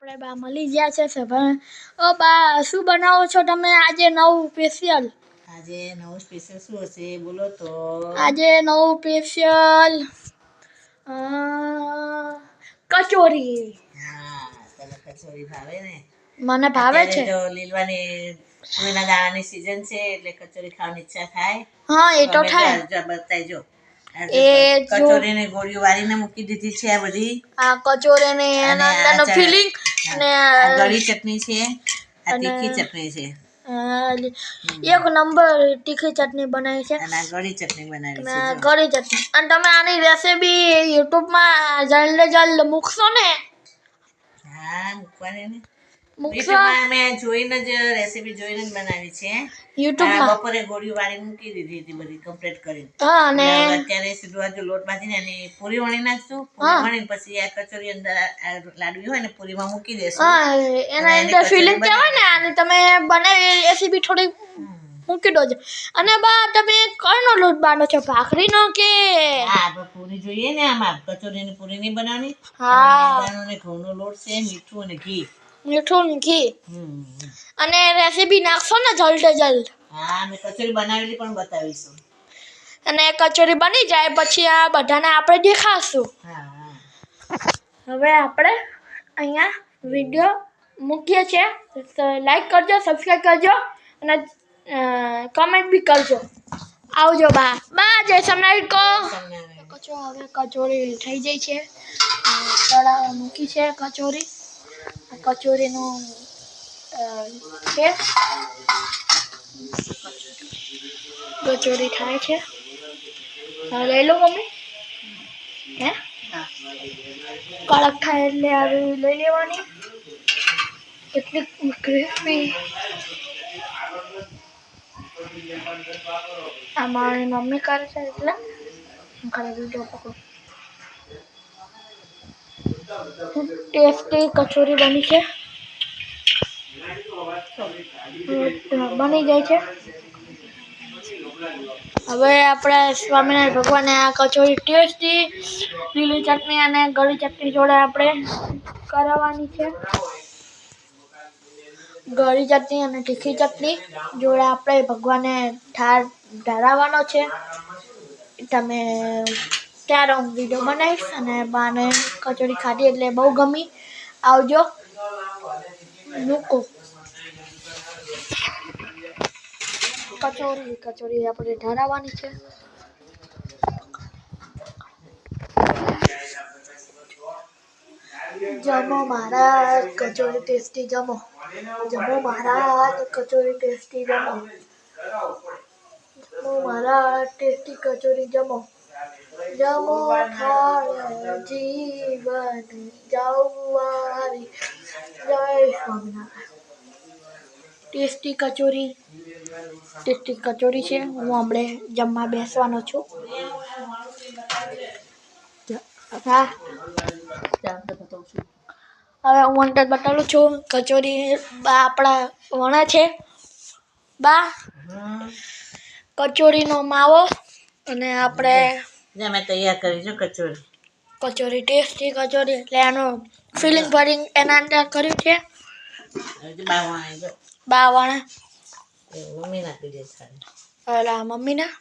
આપણે બા મળી ગયા છે સભા. ઓ બા શું બનાવો છો તમે આજે નવું સ્પેશિયલ? આજે નવું સ્પેશિયલ શું હશે બોલો તો? આજે નવું સ્પેશિયલ કચોરી. હા, તને કચોરી ભાવે ને? મને ભાવે અત્યારે છે. જો લીલવાની તુવેરના દાણાની સીઝન છે એટલે કચોરી ખાવાની ઈચ્છા થાય. હા એ તો થાય. જો બતાવજો. એ જો કચોરીને ગોળીઓ વાળીને મૂકી દીધી છે આ બધી. આ કચોરીને અને એના અંદરનો ફિલિંગ અને આ ગળી ચટણી છે, આ તીખી ચટણી છે. એક નંબર તીખી ચટણી બનાવી છે અને આ ગળી ચટણી બનાવી અને છે જો. ગળી ચટણી. અને તમે આની રેસીપી યુટ્યુબમાં જલ્દ મૂકશો ને? હા, મૂકવાની ને. મૂકશો યુટ્યુબમાં મેં જોઈને જ રેસીપી જોઈને જ બનાવી છે. યુટ્યુબમાં. બપોરે ગોળીઓ વાળીને મૂકી દીધી હતી બધી કમ્પ્લીટ કરીને. હા અને એટલે હવે અત્યારે સીધું આજુ લોટ બાંધીને એની પૂરી વણી નાખશું. પૂરી હા વણીને પછી આ કચોરી અંદર લાડવી હોય ને પૂરીમાં મૂકી દેશું. હા એના અને એની અંદર કચોરી ફિલિંગ બની કહેવાય ને આને તમે બનાવી રેસીપી થોડી મૂકી દો. અને બા તમે કઈનો લોટ બાંધો છો, ભાખરીનો કે? હા, આપણે પૂરી જોઈએ ને આમાં કચોરીની પૂરી નહીં બનાવવાની. એમાં હા મેદાનો ને ઘઉંનો લોટ છે, મીઠું અને ઘી. મીઠું ને ઘી. હમ. અને રેસીપી નાખશો ને જલ્દ. હા, મેં કચોરી બનાવેલી પણ બતાવીશું. અને કચોરી બની જાય પછી આ બધાને આપણે દેખાડશું. હા. હવે આપણે અહીંયા વિડીયો મૂકીએ છીએ. તો લાઈક કરજો, સબસ્ક્રાઈબ કરજો અને કમેન્ટ બી કરજો. આવજો બા. જય સોમનાથ કહો. હવે કચોરી થઈ જાય છે. તળાવ મૂકી છે કચોરી. કચોરીનું છે. કચોરી થાય છે. હા, લઈ લો મમ્મી. હે? કડક થાય એટલે આવી લઈ લેવાની. કેટલી ક્રિસ્પી. આ મારી મમ્મી કરે છે એટલે વિડીયો પકડું. ટેસ્ટી કચોરી બની છે. બની જાય છે. હવે આપણે સ્વામિનારાયણ ભગવાનને આ કચોરી ટેસ્ટી લીલી ચટણી અને ગળી ચટણી જોડે આપણે કરાવવાની છે. ગળી ચટણી અને તીખી ચટણી જોડે આપણે ભગવાનને ધરાવવાનો છે. તમે ત્યારે હું વિડીયો બનાવીશ અને બાને કચોરી ખાધી એટલે બહુ ગમી. આવજો. મૂકો. કચોરી આપણે ધરાવવાની છે. જમો મહારાજ કચોરી ટેસ્ટી જમો. જમો મહારાજ કચોરી ટેસ્ટી જમો. જમો મહારાજ ટેસ્ટી કચોરી જમો. જમો થાળ જીવન જમવારી. જય સ્વામિનારાયણ. ટેસ્ટી કચોરી છે. હું હમણે જમવા બેસવાનો છું. હા. હવે હું અંદર બતાવું છું કચોરી બા આપણા વણે છે. બા કચોરીનો માવો અને આપણે મેં તૈયાર કરી છે કચોરી ટેસ્ટી કચોરી એટલે એનું ફિલિંગ ભરી એના અંદર કર્યું છે. બા વણે મમ્મી નાખી દે મમ્મીના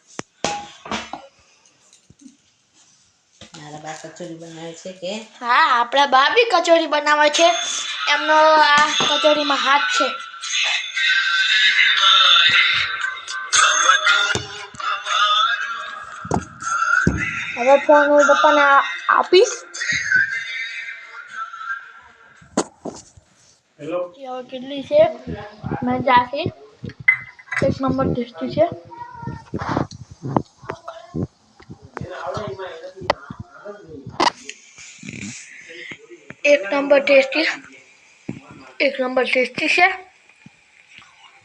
મારા બા કચોરી બનાવે છે કે હા આપણા બા બી કચોરી બનાવે છે. એમનો આ કચોરીમાં હાથ છે. હવે ફોન હું પપ્પાને આપીશ. હેલો. કેટલી છે મેં ચાખી. એક નંબર ટેસ્ટી છે. એક નંબર ટેસ્ટી છે.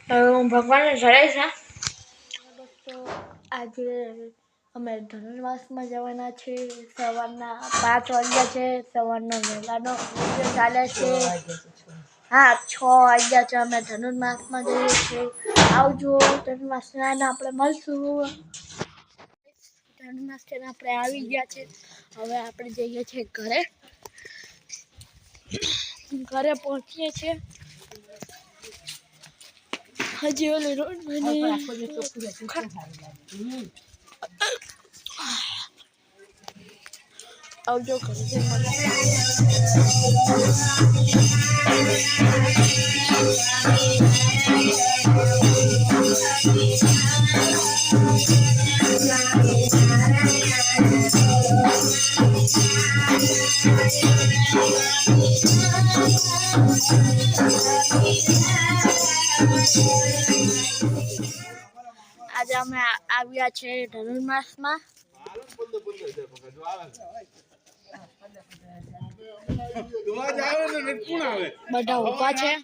હું ભગવાનને ચડાવીશ. દોસ્તો આજે અમે ધનુર્માસમાં જવાના છીએ. સવારના 5 વાગ્યા છે. સવારનો વહેલાનો વિડીયો ચાલે છે. હા 6 વાગ્યા છે. અમે ધનુર્માસમાં જઈએ છીએ. આવજો ધનુર્માસમાં આપણે મળશું. ધનુર્માસમાં આપણે આવી ગયા છે. હવે આપણે જઈએ છીએ ઘરે. ઘરે પહોંચીએ છીએ. હજી ઓલી રોડ બની આખો દિવસ ચોખ્ખું રહેતું તો સારું લાગે. આવજો ઘરે આજે અમે આવ્યા છે ધનુર્માસમાં. બધા ઊભા છે.